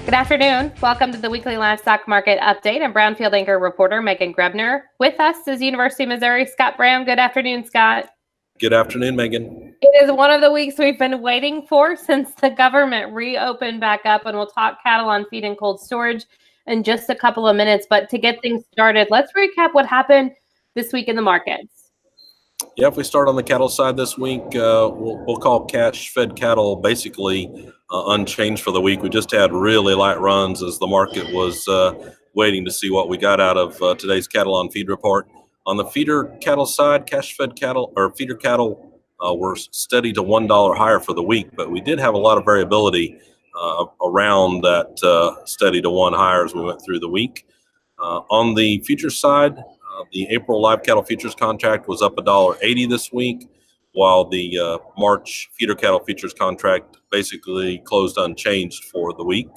Good afternoon. Welcome to the Weekly Livestock Market Update. I'm Brownfield anchor reporter Megan Grebner. With us is University of Missouri Scott Brown. Good afternoon, Scott. Good afternoon, Megan. It is one of the weeks we've been waiting for since the government reopened back up, and we'll talk cattle on feed and cold storage in just a couple of minutes. But to get things started, let's recap what happened this week in the markets. Yeah, if we start on the cattle side this week, we'll call cash-fed cattle basically unchanged for the week. We just had really light runs as the market was waiting to see what we got out of today's cattle on feed report. On the feeder cattle side, cash-fed cattle or feeder cattle were steady to $1 higher for the week, but we did have a lot of variability around that steady to one higher as we went through the week. On the futures side, the April live cattle futures contract was up $1.80 this week, while the March feeder cattle futures contract basically closed unchanged for the week.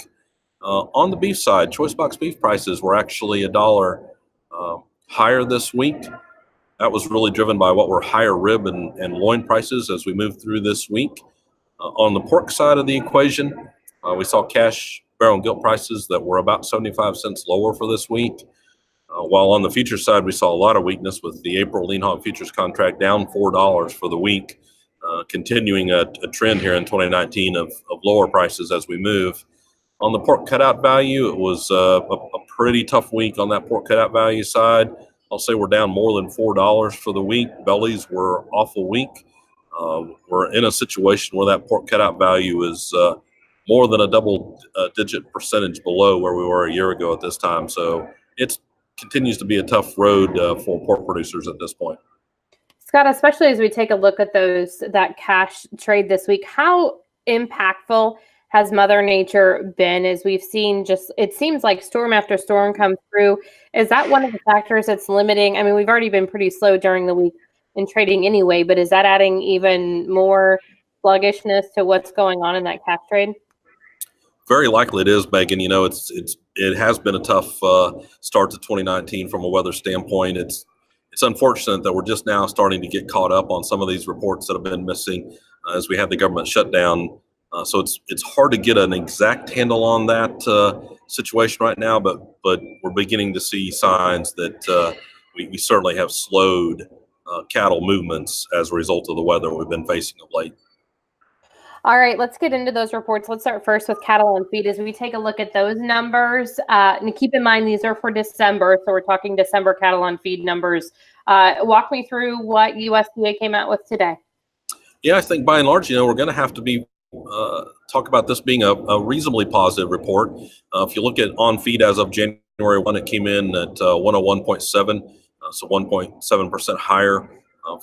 On the beef side, choice box beef prices were actually $1 higher this week. That was really driven by what were higher rib and loin prices as we moved through this week. On the pork side of the equation, we saw cash barrel and gilt prices that were about 75 cents lower for this week. While on the futures side, we saw a lot of weakness with the April lean hog futures contract down $4 for the week, continuing a trend here in 2019 of lower prices as we move. On the pork cutout value, it was a pretty tough week on that pork cutout value side. I'll say we're down more than $4 for the week. Bellies were awful weak. We're in a situation where that pork cutout value is more than a double-digit percentage below where we were a year ago at this time. So it continues to be a tough road for pork producers at this point. Scott, especially as we take a look at that cash trade this week, how impactful has Mother Nature been as we've seen it seems like storm after storm come through? Is that one of the factors that's limiting? I mean, we've already been pretty slow during the week in trading anyway, but is that adding even more sluggishness to what's going on in that cash trade? Very likely it is, Megan. You know, it has been a tough start to 2019 from a weather standpoint. It's unfortunate that we're just now starting to get caught up on some of these reports that have been missing as we had the government shutdown. So it's hard to get an exact handle on that situation right now, but we're beginning to see signs that we certainly have slowed cattle movements as a result of the weather we've been facing of late. All right, let's get into those reports. Let's start first with cattle on feed as we take a look at those numbers. And keep in mind, these are for December, so we're talking December cattle on feed numbers. Walk me through what USDA came out with today. Yeah, I think by and large, you know, we're going to have to be talk about this being a reasonably positive report. If you look at on feed as of January 1, it came in at 101.7, so 1.7% higher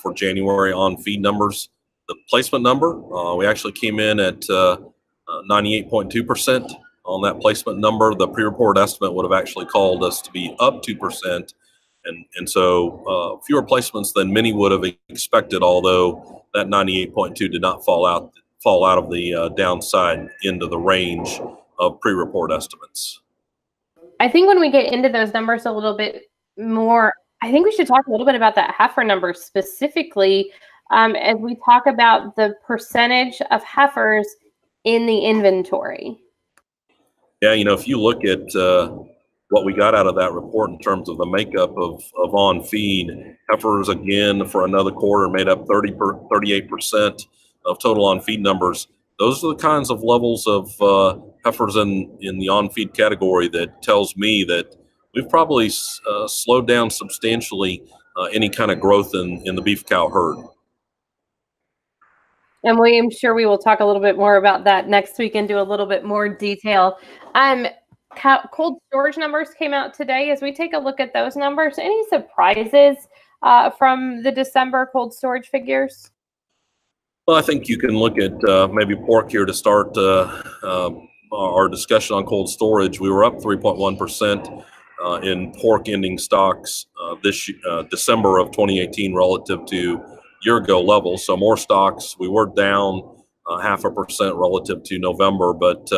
for January on feed numbers. The placement number, we actually came in at 98.2% on that placement number. The pre-report estimate would have actually called us to be up 2%. And so fewer placements than many would have expected, although that 98.2 did not fall out of the downside into the range of pre-report estimates. I think when we get into those numbers a little bit more, I think we should talk a little bit about that heifer number specifically. As we talk about the percentage of heifers in the inventory. Yeah, you know, if you look at what we got out of that report in terms of the makeup of on feed, heifers again for another quarter made up 38% of total on feed numbers. Those are the kinds of levels of heifers in the on feed category that tells me that we've probably slowed down substantially any kind of growth in the beef cow herd. And I'm sure we will talk a little bit more about that next week and do a little bit more detail. Cold storage numbers came out today. As we take a look at those numbers, any surprises from the December cold storage figures? Well, I think you can look at maybe pork here to start our discussion on cold storage. We were up 3.1% in pork ending stocks this December of 2018 relative to year-ago levels. So more stocks. We were down 0.5% relative to November, but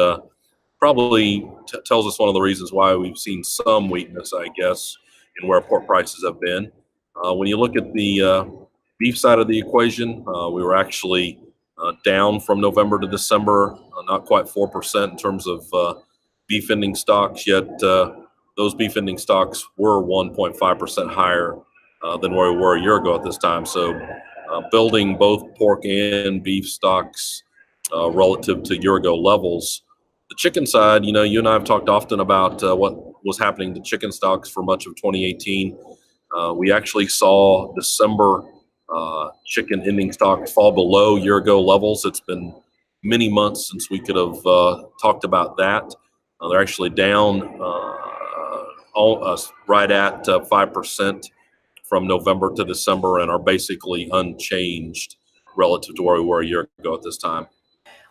probably tells us one of the reasons why we've seen some weakness, I guess, in where pork prices have been. When you look at the beef side of the equation, we were actually down from November to December, not quite 4% in terms of beef ending stocks, yet those beef ending stocks were 1.5% higher than where we were a year ago at this time. So building both pork and beef stocks relative to year ago levels. The chicken side, you and I have talked often about what was happening to chicken stocks for much of 2018. We actually saw December chicken ending stocks fall below year ago levels. It's been many months since we could have talked about that. They're actually down right at 5% from November to December and are basically unchanged relative to where we were a year ago at this time.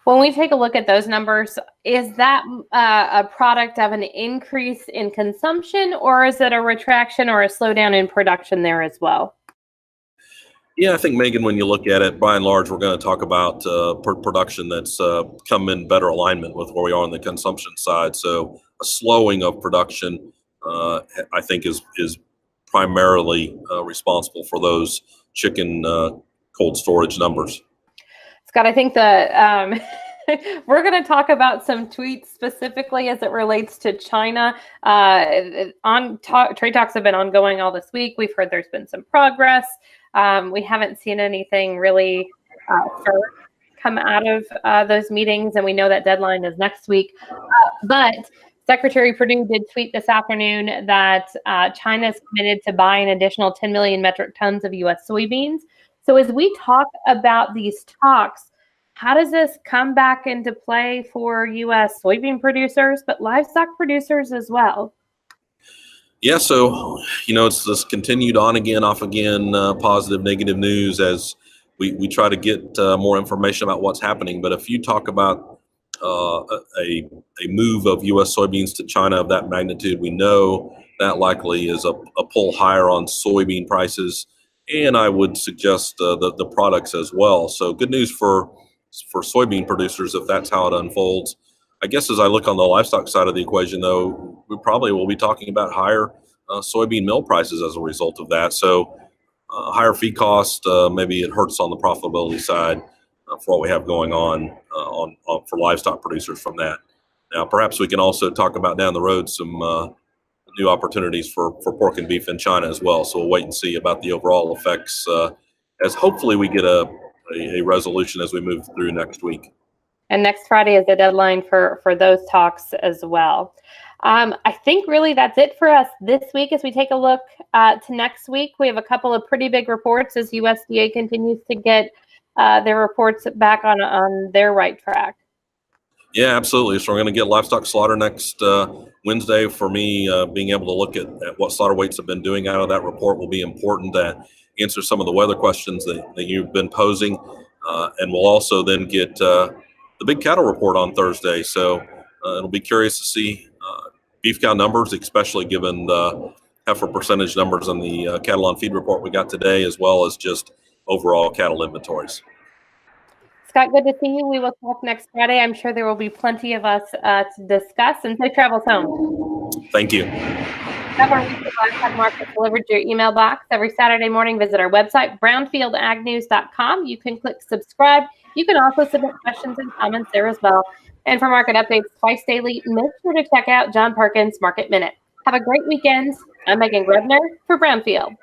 When we take a look at those numbers, is that a product of an increase in consumption, or is it a retraction or a slowdown in production there as well? Yeah, I think, Megan, when you look at it, by and large, we're going to talk about production that's come in better alignment with where we are on the consumption side. So a slowing of production, I think, is primarily responsible for those chicken cold storage numbers. Scott, I think that we're going to talk about some tweets specifically as it relates to China. Trade talks have been ongoing all this week. We've heard there's been some progress. We haven't seen anything really come out of those meetings, and we know that deadline is next week. But Secretary Perdue did tweet this afternoon that China is committed to buy an additional 10 million metric tons of U.S. soybeans. So as we talk about these talks, how does this come back into play for U.S. soybean producers, but livestock producers as well? Yeah, so, it's this continued on again, off again, positive, negative news as we try to get more information about what's happening. But if you talk about a move of U.S. soybeans to China of that magnitude, we know that likely is a pull higher on soybean prices, and I would suggest the products as well. So good news for soybean producers if that's how it unfolds. I guess as I look on the livestock side of the equation, though, we probably will be talking about higher soybean meal prices as a result of that. So higher feed cost, maybe it hurts on the profitability side for what we have going on for livestock producers from that. Now, perhaps we can also talk about down the road some new opportunities for pork and beef in China as well. So we'll wait and see about the overall effects as hopefully we get a resolution as we move through next week. And next Friday is the deadline for those talks as well. I think really that's it for us this week. As we take a look to next week, we have a couple of pretty big reports as USDA continues to get their reports back on their right track. Yeah, absolutely. So we're going to get livestock slaughter next Wednesday. For me, being able to look at what slaughter weights have been doing out of that report will be important to answer some of the weather questions that you've been posing. And we'll also then get the big cattle report on Thursday. So it'll be curious to see beef cow numbers, especially given the heifer percentage numbers on the cattle on feed report we got today, as well as just overall cattle inventories. Scott, good to see you. We will talk next Friday. I'm sure there will be plenty of us to discuss, and safe travels home. Thank you. Have our Weekly Livestock Market delivered to your email box every Saturday morning. Visit our website, brownfieldagnews.com. You can click subscribe. You can also submit questions and comments there as well. And for market updates twice daily, make sure to check out John Perkins' Market Minute. Have a great weekend. I'm Megan Grebner for Brownfield.